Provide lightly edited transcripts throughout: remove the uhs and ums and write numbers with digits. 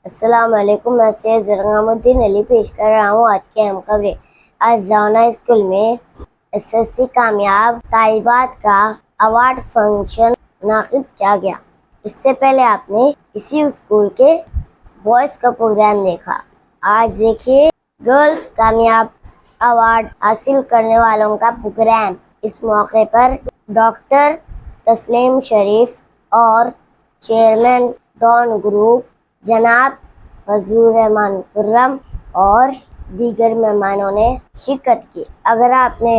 अस्सलाम वालेकुम। मैं सैयद ज़रगामुद्दीन अली पेश कर रहा हूँ आज की अहम खबरें। आज जाना स्कूल में एसएससी कामयाब तालिबात का अवार्ड फंक्शन मुनाकिब किया गया। इससे पहले आपने इसी स्कूल के बॉयज़ का प्रोग्राम देखा। आज देखिए गर्ल्स कामयाब अवार्ड हासिल करने वालों का प्रोग्राम। इस मौके पर डॉक्टर तस्लीम शरीफ और चेयरमैन डॉन ग्रुप जनाब फजलुर रहमान खुर्रम और दीगर मेहमानों ने शिरकत की। अगर आपने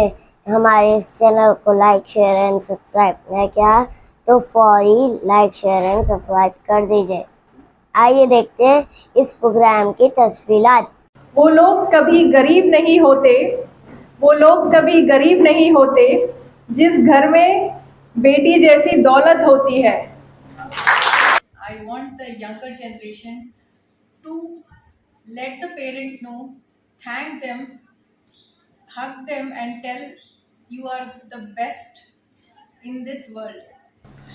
हमारे इस चैनल को लाइक शेयर एंड सब्सक्राइब नहीं किया तो फौरी लाइक शेयर एंड सब्सक्राइब कर दीजिए। आइए देखते हैं इस प्रोग्राम की तफसीलात। वो लोग कभी गरीब नहीं होते, वो लोग कभी गरीब नहीं होते जिस घर में बेटी जैसी दौलत होती है। I want the younger generation to let the parents know, thank them, hug them, and tell you are the best in this world.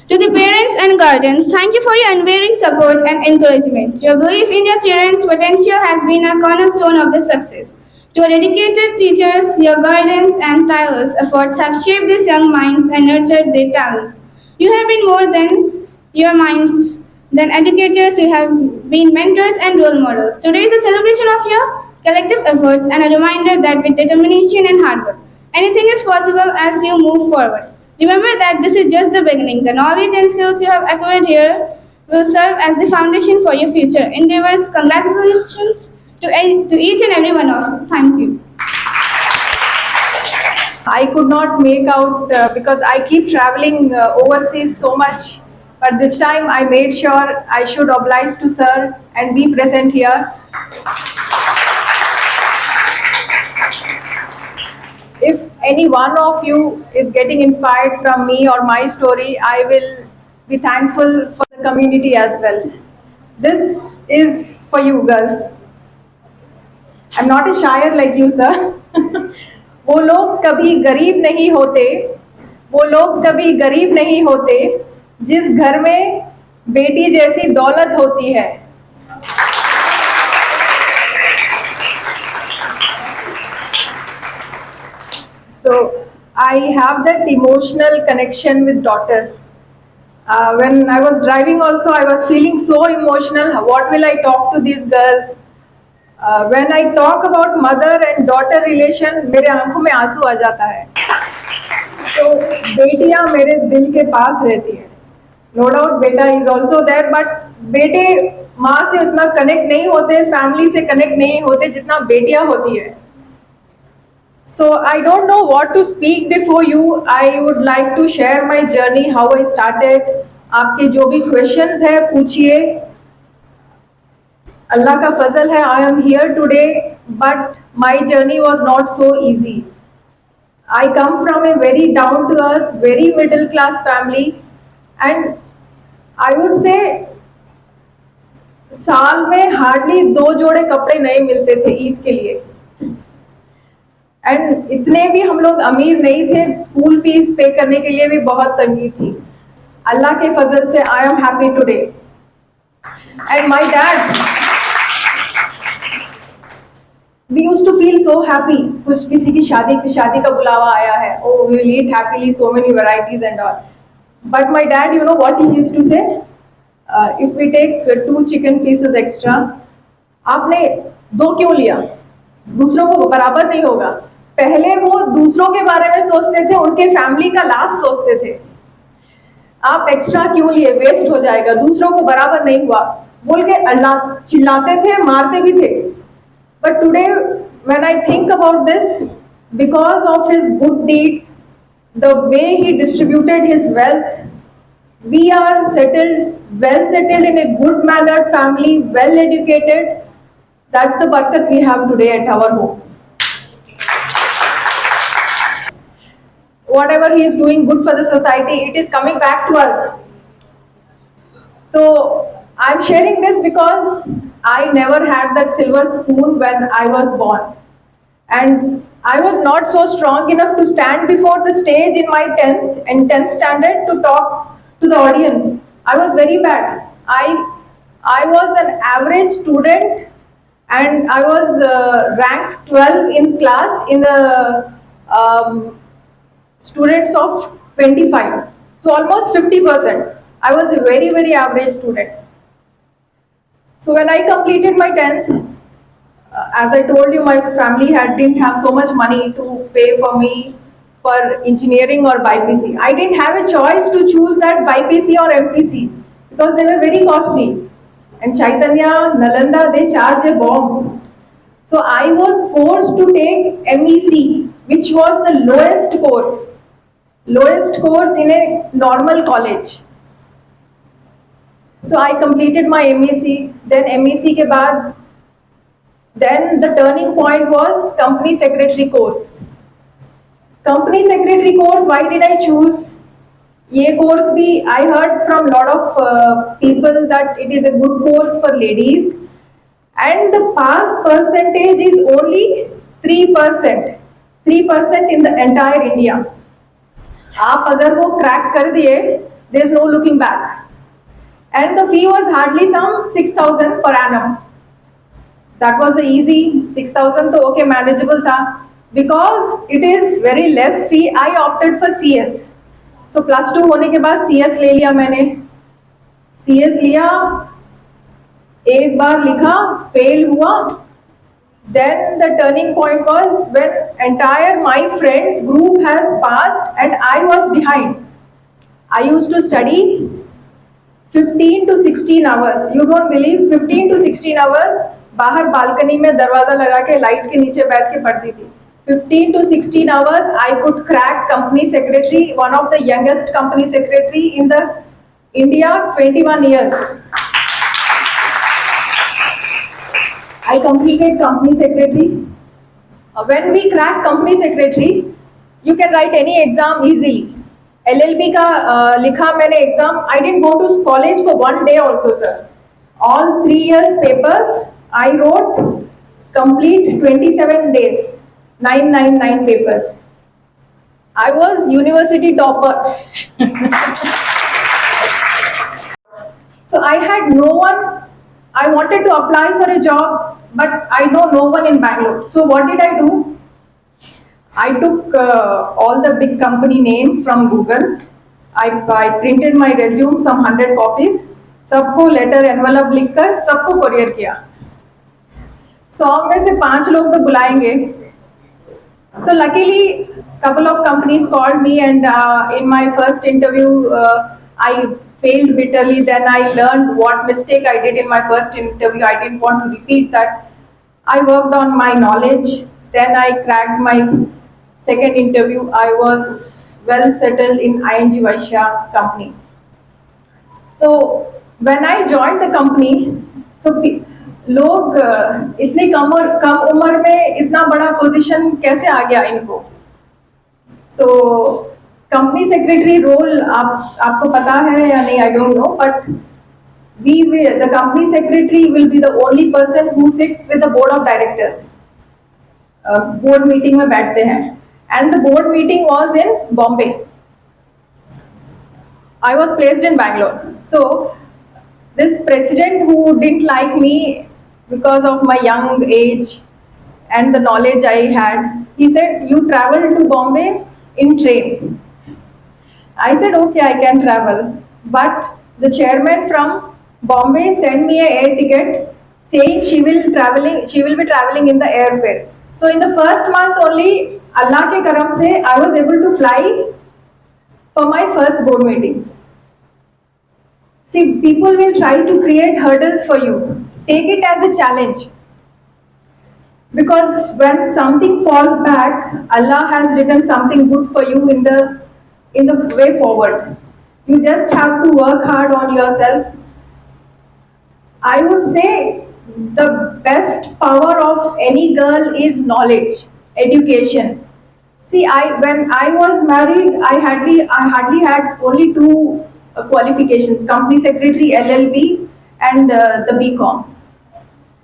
To the parents and guardians, thank you for your unwavering support and encouragement. Your belief in your children's potential has been a cornerstone of this success. To our dedicated teachers, your guidance and tireless efforts have shaped these young minds and nurtured their talents. You have been more than your minds, than educators, you have been mentors and role models. Today is a celebration of your collective efforts and a reminder that with determination and hard work, anything is possible as you move forward. Remember that this is just the beginning. The knowledge and skills you have acquired here will serve as the foundation for your future endeavors. Congratulations to each and every one of you. Thank you. I could not make out because I keep traveling overseas so much. But this time I made sure I should oblige to sir and be present here. If any one of you is getting inspired from me or my story, I will be thankful for the community as well. This is for you girls. I'm not a shyer like you, sir. वो लोग कभी गरीब नहीं होते, वो लोग कभी गरीब नहीं होते जिस घर में बेटी जैसी दौलत होती है। So I have that emotional connection with daughters. When I was driving also, I was feeling so emotional. What will I talk to these girls? When I talk about mother and daughter relation, मेरे आंखों में आंसू आ जाता है। तो बेटियां मेरे दिल के पास रहती है। No doubt बेटा is also there, but बेटे माँ से उतना कनेक्ट नहीं होते, फैमिली से कनेक्ट नहीं होते जितना बेटियां होती है। So I don't know what to speak before you. I would like to share my journey, how I started. आपके जो भी questions है पूछिए। Allah का फजल है, I am here today, but my journey was not so easy. I come from a very down to earth, very middle class family, and I would say साल में hardly 2 जोड़े कपड़े नए मिलते थे ईद के लिए। एंड इतने भी हम लोग अमीर नहीं थे, स्कूल फीस पे करने के लिए भी बहुत तंगी थी। अल्लाह के फजल से I am happy today. And my dad, we used to feel so happy. कुछ किसी की शादी का बुलावा आया है, oh we will eat happily so many varieties and all. But my dad, you know what he used to say? If we take 2 chicken pieces extra, आपने 2 क्यों लिया? दूसरों को बराबर नहीं होगा। पहले वो दूसरों के बारे में सोचते थे, उनके फैमिली का लास्ट सोचते थे। आप एक्स्ट्रा क्यों लिए, वेस्ट हो जाएगा, दूसरों को बराबर नहीं हुआ बोल के अल्लाह चिल्लाते थे, मारते भी थे। But today, when I think about this, because of his good deeds, the way he distributed his wealth, we are settled, well settled in a good mannered family, well educated. That's the barakat we have today at our home. Whatever he is doing good for the society, it is coming back to us. So I'm sharing this because I never had that silver spoon when I was born. And I was not so strong enough to stand before the stage in my 10th standard to talk to the audience. I was very bad. I was an average student, and I was ranked 12 in class in the students of 25. So almost 50%. I was a very, very average student. So when I completed my 10th, as I told you, my family didn't have so much money to pay for me for engineering or BPC. I didn't have a choice to choose that BPC or MPC because they were very costly. And Chaitanya, Nalanda, they charge a bomb. So I was forced to take MEC, which was the lowest course in a normal college. So I completed my MEC. Then MEC के बाद, then the turning point was company secretary course. Company secretary course, why did I choose? ये course भी, I heard from lot of people that it is a good course for ladies, and the pass percentage is only 3%. 3% in the entire India. आप अगर वो crack कर दिए, there is no looking back. And the fee was hardly some 6,000 per annum. That was the easy 6,000 तो okay manageable था. Because it is very less fee, I opted for CS. So +2 होने के बाद CS ले लिया मैंने. CS लिया, एक बार लिखा, fail हुआ. Then the turning point was when entire my friends group has passed and I was behind. I used to study 15 to 16 hours. You don't believe, 15 to 16 hours बाहर बालकनी में दरवाजा लगा के लाइट के नीचे बैठ के पढ़ती थी. 15 to 16 hours I could crack company secretary, one of the youngest company secretary in the India, 21 years. I completed company secretary. When we crack company secretary, you can write any exam easily. LLB का लिखा मैंने exam. I didn't go to college for one day also, sir. All 3 years papers I wrote complete 27 days, 999 papers. I was university topper. So I had no one. I wanted to apply for a job, but I know no one in Bangalore. So what did I do? I took all the big company names from Google. I printed my resume, some 100 copies. सबको letter envelope लिखकर सबको courier किया. 100 में से 5 लोग तो बुलाएंगे. So luckily, couple of companies called me, and in my first interview, I failed bitterly. Then I learned what mistake I did in my first interview. I didn't want to repeat that. I worked on my knowledge. Then I cracked my second interview. I was well settled in ING Vaishya company. So when I joined the company, so लोग इतने कम उम्र में इतना बड़ा position कैसे आ गया इनको? So company secretary role आपको पता है या नहीं, I don't know, but the company secretary will be the only person who sits with the board of directors. Board meeting में बैठते हैं, and the board meeting was in Bombay. I was placed in Bangalore. So this president who didn't like me because of my young age and the knowledge I had, he said, you travel to Bombay in train. I said, okay, I can travel. But the chairman from Bombay sent me an air ticket saying she will be traveling in the airfare. So in the first month only, Allah ke karam se, I was able to fly for my first board meeting. See, people will try to create hurdles for you. Take it as a challenge. Because when something falls back, Allah has written something good for you in the way forward. You just have to work hard on yourself. I would say the best power of any girl is knowledge, education. See, when I was married, I hardly had only 2 qualifications: company secretary, LLB, and the BCom.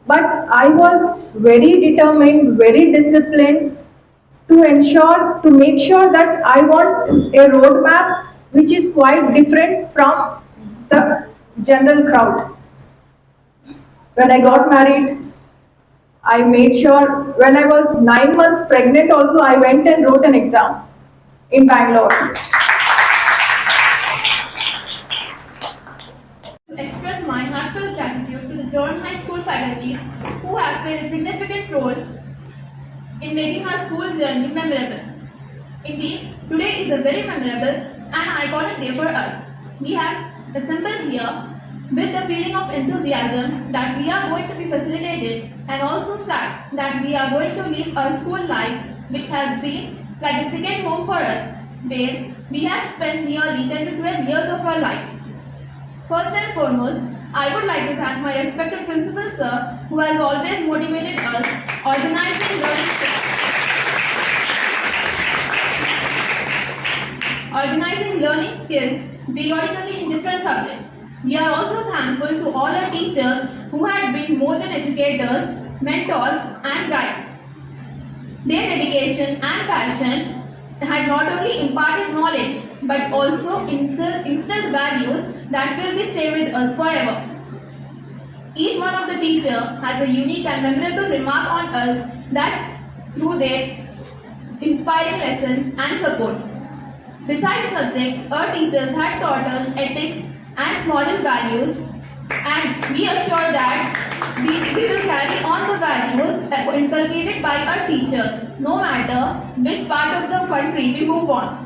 But I was very determined, very disciplined to make sure that I want a roadmap which is quite different from the general crowd. When I got married, I made sure when I was 9 months pregnant, also I went and wrote an exam in Bangalore. To express my heartfelt gratitude to the Durham High School faculty who have played a significant role in making our school journey memorable. Indeed, today is a very memorable and iconic day for us. We have assembled here with the feeling of enthusiasm that we are going to be facilitated and also sad that we are going to leave our school life, which has been like a second home for us, where we have spent nearly 10 to 12 years of our life. First and foremost, I would like to thank my respected principal sir who has always motivated us, organizing learning skills periodically in different subjects. We are also thankful to all our teachers who had been more than educators, mentors, and guides. Their dedication and passion had not only imparted knowledge but also instilled values that will be stay with us forever. Each one of the teacher has a unique and memorable remark on us that through their inspiring lessons and support. Besides subjects, our teachers had taught us ethics and moral values, and we assure that we will carry on the values that were inculcated by our teachers, no matter which part of the country we move on.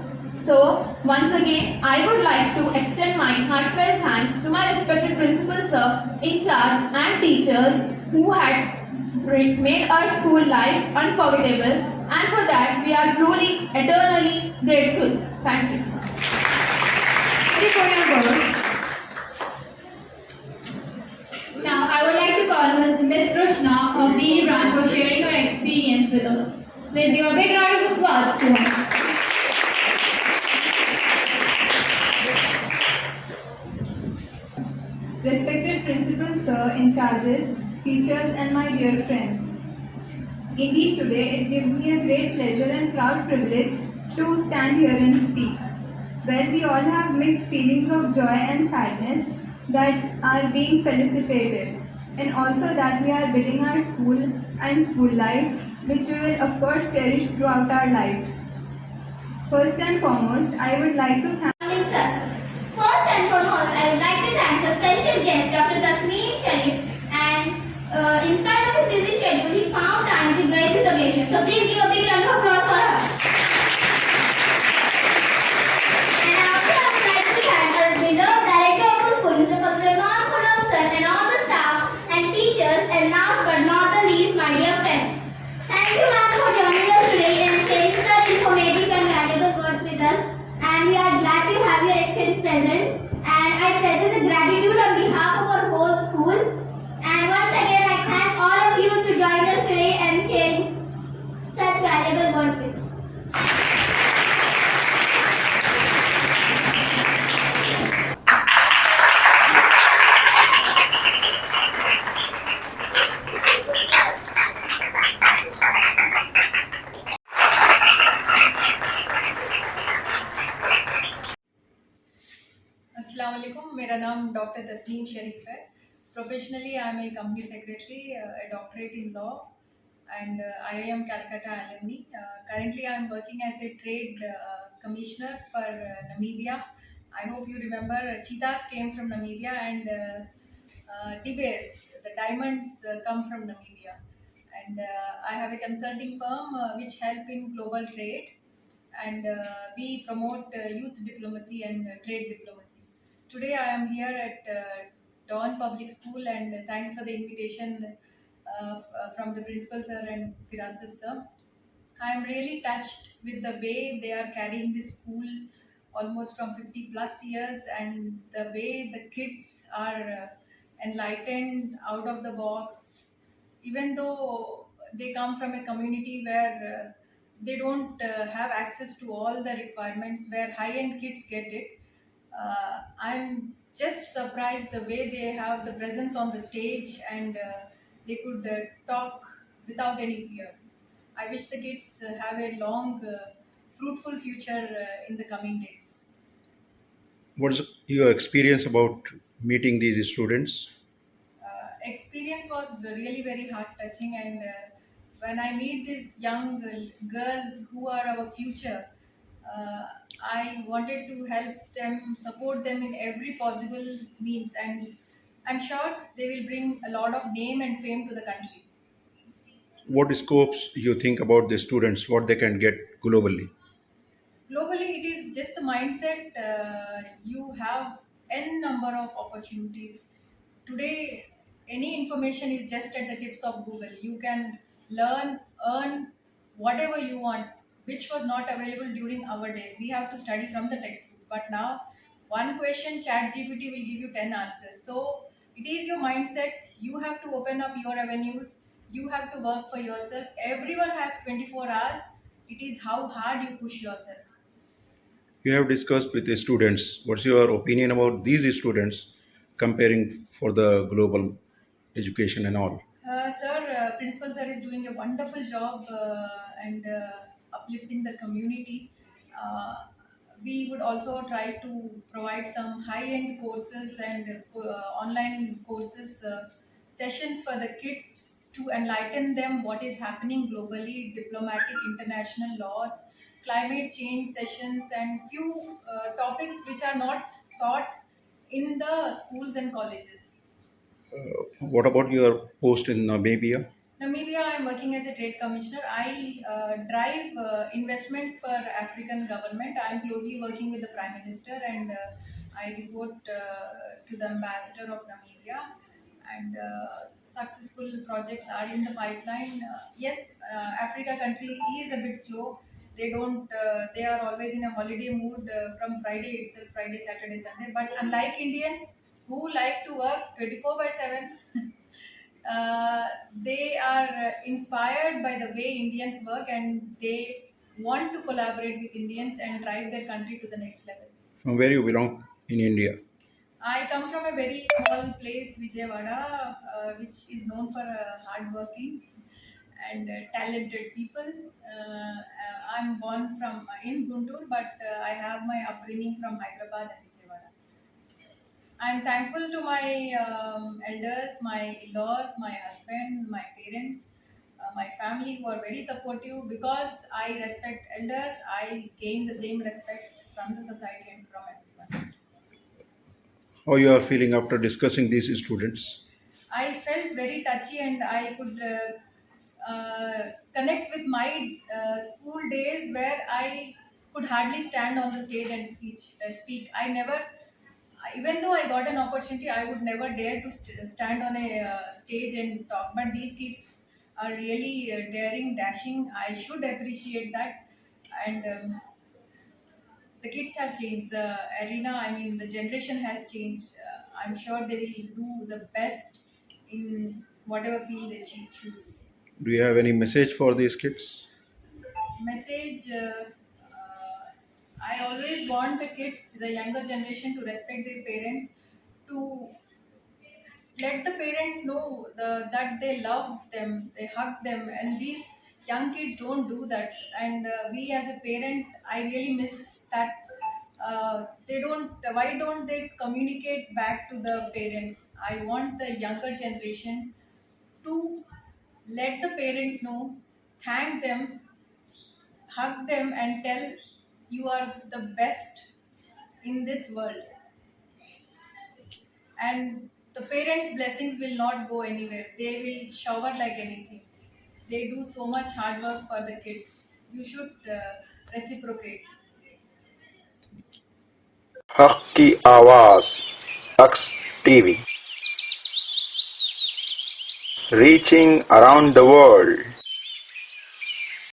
So, once again, I would like to extend my heartfelt thanks to my respected principal sir, in charge, and teachers who had made our school life unforgettable, and for that we are truly, eternally grateful. Thank you. Ready for your vote. Now, I would like to call Ms. Rushna of the branch for sharing her experience with us. Please give a big round of applause to her. Respected principal sir, in charges, teachers, and my dear friends. Indeed, today it gives me a great pleasure and proud privilege to stand here and speak. Well, we all have mixed feelings of joy and sadness that are being felicitated, and also that we are bidding our school and school life, which we will of course cherish throughout our lives. First and foremost, I would like to thank First and foremost, I would like to thank the special guest, Dr. Tasneem Shariff, and in spite of his busy schedule, he found time to grace this occasion. So please give a big round of applause for her. And I also would like to thank our beloved director of the school, Mr. Padmanabhan Khurram sir, and all the staff and teachers, and last but not the least, my dear friends. Thank you, ma'am, for joining us today and sharing such informative and valuable words with us. And we are glad to have your exchange present. And I present the gratitude on behalf of our whole school. And once again, I thank all of you to join us today and sharing such valuable words with us. अस्सलाम वालेकुम, मेरा नाम doctor Tasneem Sharif है. Professionally I am a company secretary, a doctorate in law, and IIM Calcutta alumni. Currently, I am working as a trade commissioner for Namibia. I hope you remember cheetahs came from Namibia, and bears, the diamonds, come from Namibia. And I have a consulting firm which help in global trade, and we promote youth diplomacy and trade diplomacy. Today I am here at Dawn Public School, and thanks for the invitation from the principal sir and Firasat sir. I am really touched with the way they are carrying this school almost from 50 plus years, and the way the kids are enlightened out of the box, even though they come from a community where they don't have access to all the requirements where high end kids get it. I'm just surprised the way they have the presence on the stage, and they could talk without any fear. I wish the kids have a long, fruitful future in the coming days. What's your experience about meeting these students? experience was really very heart touching, and when I meet these young girls who are our future, uh, I wanted to help them, support them in every possible means, and I'm sure they will bring a lot of name and fame to the country. What scopes you think about the students, what they can get globally? Globally, it is just the mindset. You have n number of opportunities today. Any information is just at the tips of Google. You can learn, earn whatever you want, which was not available during our days. We have to study from the textbook, but now one question, chat gpt will give you 10 answers. So it is your mindset. You have to open up your avenues. You have to work for yourself. Everyone has 24 hours. It is how hard you push yourself. You have discussed with the students. What's your opinion about these students comparing for the global education and all? Sir, Principal Sir is doing a wonderful job and uplifting the community. Uh, we would also try to provide some high-end courses and online courses, sessions for the kids to enlighten them what is happening globally, diplomatic, international laws, climate change sessions, and few topics which are not taught in the schools and colleges. What about your post in Namibia? Namibia, I'm working as a trade commissioner. I drive investments for African government. I'm closely working with the Prime Minister, and I report to the Ambassador of Namibia. And successful projects are in the pipeline. Yes, Africa country is a bit slow. They don't. They are always in a holiday mood from Friday itself, Friday, Saturday, Sunday. But unlike Indians who like to work 24/7. uh, they are inspired by the way Indians work, and they want to collaborate with Indians and drive their country to the next level. From where you belong in India? I come from a very small place, Vijayawada, which is known for hard working and talented people. I'm born from in Guntur, but I have my upbringing from Hyderabad and Vijayawada. I'm thankful to my elders, my in-laws, my husband, my parents, my family who are very supportive. Because I respect elders, I gain the same respect from the society and from everyone. How you are feeling after discussing these students? I felt very touchy, and I could connect with my school days where I could hardly stand on the stage and speak. I never, even though I got an opportunity, I would never dare to stand on a stage and talk. But these kids are really daring, dashing. I should appreciate that. And the kids have changed. The arena, I mean, the generation has changed. I'm sure they will do the best in whatever field they choose. Do you have any message for these kids? Message, I always want the kids, the younger generation, to respect their parents, to let the parents know that they love them, they hug them, and these young kids don't do that. And we as a parent, I really miss that. They don't. Why don't they communicate back to the parents? I want the younger generation to let the parents know, thank them, hug them, and tell you are the best in this world. And the parents' blessings will not go anywhere. They will shower like anything. They do so much hard work for the kids. You should reciprocate. हक की आवाज अक्स TV reaching around the world